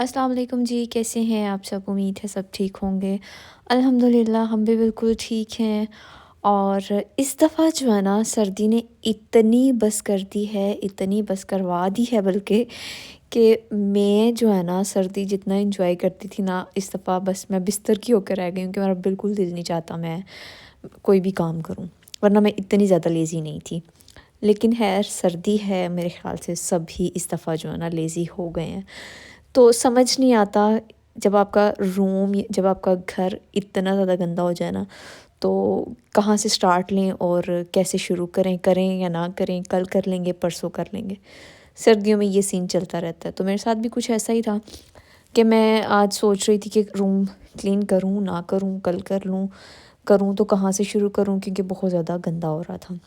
अस्सलाम वालेकुम जी, कैसे हैं आप सब? उम्मीद है सब ठीक होंगे। अल्हम्दुलिल्लाह हम भी बिल्कुल ठीक हैं। और इस दफ़ा जो है ना सर्दी ने इतनी बस कर दी है, इतनी बस करवा दी है बल्कि कि मैं जो है ना सर्दी जितना एंजॉय करती थी ना, इस दफ़ा बस मैं बिस्तर की होकर रह गई हूँ कि मेरा बिल्कुल दिल नहीं चाहता मैं कोई भी काम करूँ, वरना मैं इतनी ज़्यादा लेज़ी नहीं थी। लेकिन खैर सर्दी है, मेरे ख़्याल से सभी इस दफ़ा जो है ना लेज़ी हो गए हैं। तो समझ नहीं आता, जब आपका घर इतना ज़्यादा गंदा हो जाए ना, तो कहाँ से स्टार्ट लें और कैसे शुरू करें, करें या ना करें, कल कर लेंगे, परसों कर लेंगे। सर्दियों में ये सीन चलता रहता है। तो मेरे साथ भी कुछ ऐसा ही था कि मैं आज सोच रही थी कि रूम क्लीन करूँ, ना करूँ, कल कर लूँ, करूँ तो कहाँ से शुरू करूँ क्योंकि बहुत ज़्यादा गंदा हो रहा था।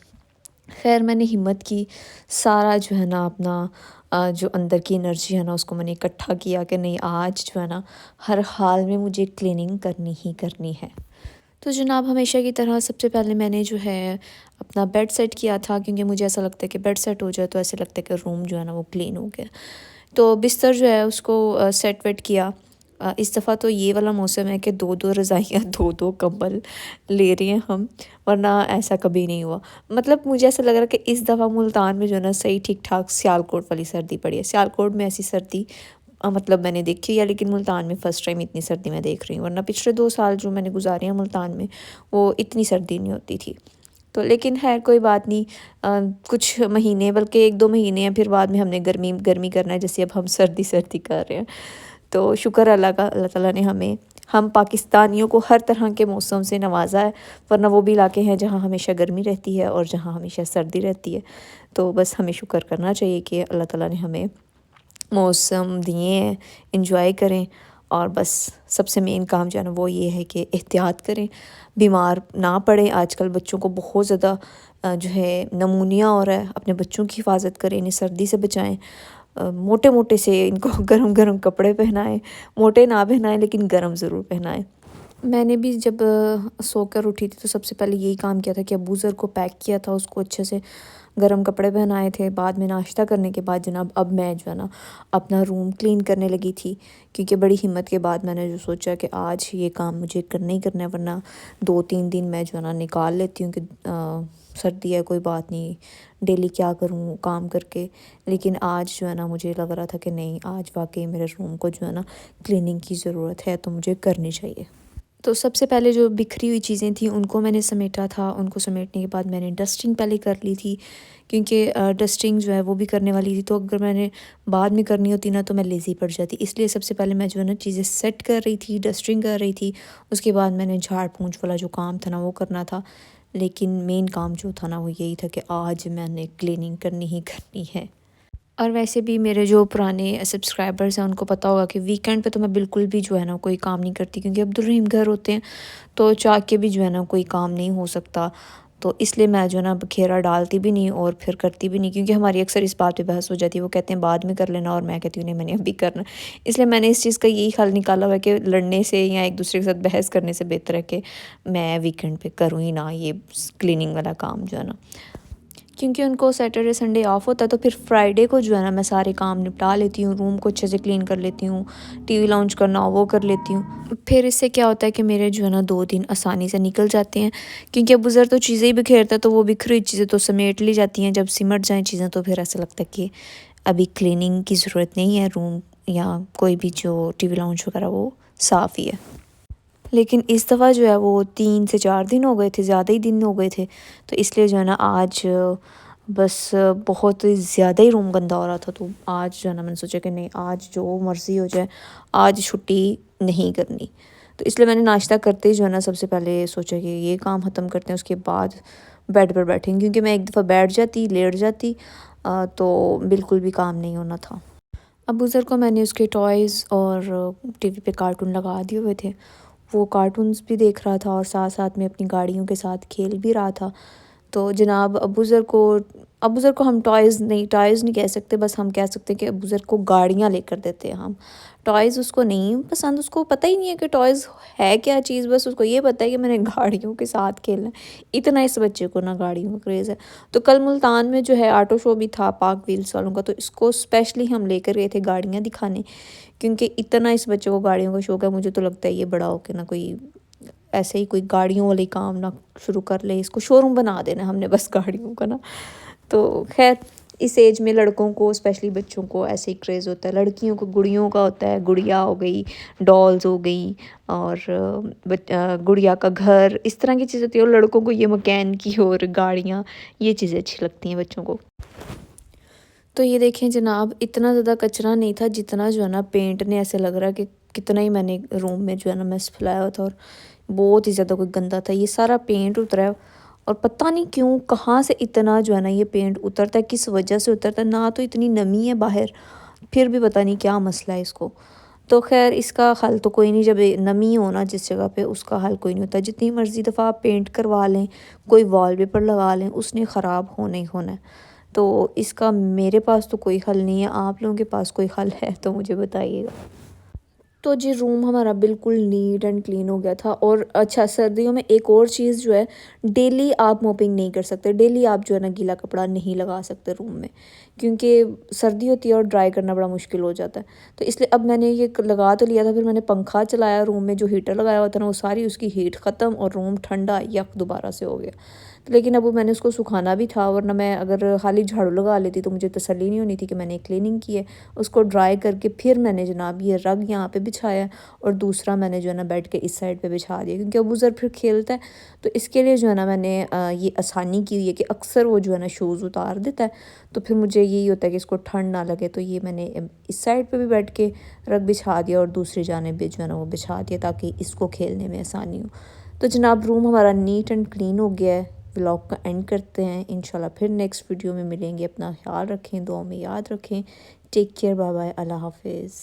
ख़ैर मैंने हिम्मत की, सारा जो है ना अपना जो अंदर की एनर्जी है ना उसको मैंने इकट्ठा किया कि नहीं आज जो है ना हर हाल में मुझे क्लीनिंग करनी ही करनी है। तो जनाब हमेशा की तरह सबसे पहले मैंने जो है अपना बेड सेट किया था क्योंकि मुझे ऐसा लगता है कि बेड सेट हो जाए तो ऐसे लगता है कि रूम जो है ना वो क्लीन हो गया। तो बिस्तर जो है उसको सेट वेट किया। इस दफ़ा तो ये वाला मौसम है कि 2-2 रज़ाइयाँ 2-2 कंबल ले रहे हैं हम, वरना ऐसा कभी नहीं हुआ। मतलब मुझे ऐसा लग रहा है कि इस दफ़ा मुल्तान में जो है ना सही ठीक-ठाक सियालकोट वाली सर्दी पड़ी है। सियालकोट में ऐसी सर्दी मतलब मैंने देखी है, लेकिन मुल्तान में फ़र्स्ट टाइम इतनी सर्दी मैं देख रही हूँ, वरना पिछले 2 साल जो मैंने गुज़ारे हैं मुल्तान में, वो इतनी सर्दी नहीं होती थी। तो लेकिन ख़ैर कोई बात नहीं। कुछ महीने बल्कि 1-2 महीने हैं, फिर बाद में हमने गर्मी गर्मी करना है, जैसे अब हम सर्दी-सर्दी कर रहे हैं। तो शुक्र अल्लाह का, अल्लाह ताला ने हम पाकिस्तानियों को हर तरह के मौसम से नवाज़ा है, वरना वो भी इलाके हैं जहाँ हमेशा गर्मी रहती है और जहाँ हमेशा सर्दी रहती है। तो बस हमें शुक्र करना चाहिए कि अल्लाह ताला ने हमें मौसम दिए हैं, एंजॉय करें। और बस सबसे मेन काम जो है ना वो ये है कि एहतियात करें, बीमार ना पड़ें। आजकल बच्चों को बहुत ज़्यादा जो है नमूनिया हो रहा है, अपने बच्चों की हिफाजत करें, इन्हें सर्दी से बचाएं। मोटे-मोटे से इनको गरम-गरम कपड़े पहनाएं, मोटे ना पहनाएं लेकिन गरम ज़रूर पहनाएं। मैंने भी जब सोकर उठी थी तो सबसे पहले यही काम किया था कि अबू ज़र को पैक किया था, उसको अच्छे से गरम कपड़े पहनाए थे। बाद में नाश्ता करने के बाद जनाब अब मैं जो है ना अपना रूम क्लीन करने लगी थी, क्योंकि बड़ी हिम्मत के बाद मैंने जो सोचा कि आज ये काम मुझे करना ही करना है, वरना 2-3 दिन मैं जो है ना निकाल लेती हूँ कि सर्दी है कोई बात नहीं, डेली क्या करूँ काम करके। लेकिन आज जो है ना मुझे लग रहा था कि नहीं, आज वाक़ई मेरे रूम को जो है ना क्लीनिंग की ज़रूरत है, तो मुझे करनी चाहिए। तो सबसे पहले जो बिखरी हुई चीज़ें थी उनको मैंने समेटा था। उनको समेटने के बाद मैंने डस्टिंग पहले कर ली थी, क्योंकि डस्टिंग जो है वो भी करने वाली थी, तो अगर मैंने बाद में करनी होती ना तो मैं लेज़ी पड़ जाती। इसलिए सबसे पहले मैं जो है ना चीज़ें सेट कर रही थी, डस्टिंग कर रही थी। उसके बाद मैंने झाड़ पोंछ वाला जो काम था ना वो करना था। लेकिन मेन काम जो था ना वो यही था कि आज मैंने क्लीनिंग करनी ही करनी है। और वैसे भी मेरे जो पुराने सब्सक्राइबर्स हैं उनको पता होगा कि वीकेंड पे तो मैं बिल्कुल भी जो है ना कोई काम नहीं करती, क्योंकि अब्दुल रहीम घर होते हैं, तो चाह के भी जो है ना कोई काम नहीं हो सकता। तो इसलिए मैं जो है ना बखेरा डालती भी नहीं और फिर करती भी नहीं, क्योंकि हमारी अक्सर इस बात पे बहस हो जाती है। वो कहते हैं बाद में कर लेना और मैं कहती हूँ नहीं मैंने अभी करना। इसलिए मैंने इस चीज़ का यही हल निकाला हुआ है कि लड़ने से या एक दूसरे के साथ बहस करने से बेहतर है कि मैं वीकेंड पे करूँ ही ना ये क्लीनिंग वाला काम जो है ना, क्योंकि उनको सैटरडे संडे ऑफ होता है। तो फिर फ्राइडे को जो है ना मैं सारे काम निपटा लेती हूँ, रूम को अच्छे से क्लीन कर लेती हूँ, टीवी लॉन्च करना हो वो कर लेती हूँ। फिर इससे क्या होता है कि मेरे जो है ना 2 दिन आसानी से निकल जाते हैं, क्योंकि अब गुज़र तो चीज़ें ही बिखेरता है, तो वो बिखरी हुई चीज़ें तो समेट ली जाती हैं। जब सिमट जाएँ चीज़ें तो फिर ऐसा लगता है कि अभी क्लीनिंग की ज़रूरत नहीं है, रूम या कोई भी जो टीवी लॉन्च वगैरह वो साफ़ ही है। लेकिन इस दफ़ा जो है वो 3 से 4 दिन हो गए थे, ज़्यादा ही दिन हो गए थे। तो इसलिए जो है ना आज बस बहुत ज़्यादा ही रूम गंदा हो रहा था, तो आज जो है ना मैंने सोचा कि नहीं आज जो मर्ज़ी हो जाए, आज छुट्टी नहीं करनी। तो इसलिए मैंने नाश्ता करते ही जो है ना सबसे पहले सोचा कि ये काम ख़त्म करते हैं, उसके बाद बेड पर बैठेंगे, क्योंकि मैं एक दफ़ा बैठ जाती, लेट जाती तो बिल्कुल भी काम नहीं होना था। अबू ज़र को मैंने उसके टॉयज़ और टीवी पे कार्टून लगा दिए हुए थे। वो कार्टून्स भी देख रहा था और साथ-साथ में अपनी गाड़ियों के साथ खेल भी रहा था। تو جناب ابو ذر کو ہم ٹوائز نہیں کہہ سکتے، بس ہم کہہ سکتے ہیں کہ ابو ذر کو گاڑیاں لے کر دیتے ہیں ہم. ٹوائز اس کو نہیں پسند، اس کو پتہ ہی نہیں ہے کہ ٹوائز ہے کیا چیز، بس اس کو یہ پتہ ہے کہ میں نے گاڑیوں کے ساتھ کھیلنا ہے. اتنا اس بچے کو نا گاڑیوں کا کریز ہے. تو کل ملتان میں جو ہے آٹو شو بھی تھا پاک ویلز والوں کا، تو اس کو اسپیشلی ہم لے کر گئے تھے گاڑیاں دکھانے، کیونکہ اتنا اس بچے کو گاڑیوں کا شوق ہے. مجھے تو لگتا ہے یہ بڑا ہو کے نا کوئی ایسے ہی کوئی گاڑیوں والے کام نہ شروع کر لے، اس کو شو روم بنا دینا ہم نے بس گاڑیوں کا نا. تو خیر اس ایج میں لڑکوں کو اسپیشلی بچوں کو ایسے ہی کریز ہوتا ہے. لڑکیوں کو گڑیوں کا ہوتا ہے، گڑیا ہو گئی، ڈالز ہو گئی، اور گڑیا کا گھر، اس طرح کی چیزیں ہوتی ہیں. اور لڑکوں کو یہ مکین کی اور گاڑیاں، یہ چیزیں اچھی لگتی ہیں بچوں کو. تو یہ دیکھیں جناب، اتنا زیادہ کچرا نہیں تھا جتنا جو ہے نا پینٹ نے ایسے لگ رہا ہے کہ کتنا ہی میں نے روم میں جو ہے نا میس پھیلایا ہوا تھا، اور بہت ہی زیادہ کوئی گندا تھا. یہ سارا پینٹ اترا ہے، اور پتہ نہیں کیوں کہاں سے اتنا جو ہے نا یہ پینٹ اترتا ہے، کس وجہ سے اترتا ہے. نہ تو اتنی نمی ہے باہر، پھر بھی پتہ نہیں کیا مسئلہ ہے اس کو. تو خیر اس کا حل تو کوئی نہیں، جب نمی ہونا جس جگہ پہ اس کا حل کوئی نہیں ہوتا. جتنی مرضی دفعہ آپ پینٹ کروا لیں، کوئی وال پیپر لگا لیں، اس نے خراب ہونا ہی ہونا ہے. تو اس کا میرے پاس تو کوئی حل نہیں ہے. آپ لوگوں کے پاس کوئی حل ہے تو مجھے بتائیے گا. تو جی روم ہمارا بالکل نیٹ اینڈ کلین ہو گیا تھا. اور اچھا سردیوں میں ایک اور چیز جو ہے، ڈیلی آپ موپنگ نہیں کر سکتے، ڈیلی آپ جو ہے نا گیلا کپڑا نہیں لگا سکتے روم میں، کیونکہ سردی ہوتی ہے اور ڈرائی کرنا بڑا مشکل ہو جاتا ہے. تو اس لیے اب میں نے یہ لگا تو لیا تھا، پھر میں نے پنکھا چلایا روم میں، جو ہیٹر لگایا ہوا تھا نا وہ ساری اس کی ہیٹ ختم، اور روم ٹھنڈا یک دوبارہ سے ہو گیا. لیکن اب میں نے اس کو سکھانا بھی تھا، ورنہ میں اگر خالی جھاڑو لگا لیتی تو مجھے تسلی نہیں ہونی تھی کہ میں نے کلیننگ کی ہے. اس کو ڈرائی کر کے پھر میں نے جناب یہ رگ یہاں پہ بچھایا، اور دوسرا میں نے جو ہے نا بیڈ کے اس سائڈ پہ بچھا دیا، کیونکہ ابو ذر پھر کھیلتا ہے. تو اس کے لیے جو ہے نا میں نے یہ آسانی کی ہوئی ہے کہ اکثر وہ جو ہے نا شوز اتار دیتا ہے، تو پھر مجھے یہی ہوتا ہے کہ اس کو ٹھنڈ نہ لگے. تو یہ میں نے اس سائڈ پہ بھی بیٹھ کے رگ بچھا دیا، اور دوسری جانب بھی جو ہے نا وہ بچھا دیا تاکہ اس کو کھیلنے میں آسانی ہو. تو جناب روم ہمارا نیٹ اینڈ کلین ہو گیا ہے. ولاگ کا اینڈ کرتے ہیں، انشاءاللہ پھر نیکسٹ ویڈیو میں ملیں گے. اپنا خیال رکھیں، دعاؤں میں یاد رکھیں. ٹیک کیئر، بائے بائے، اللہ حافظ.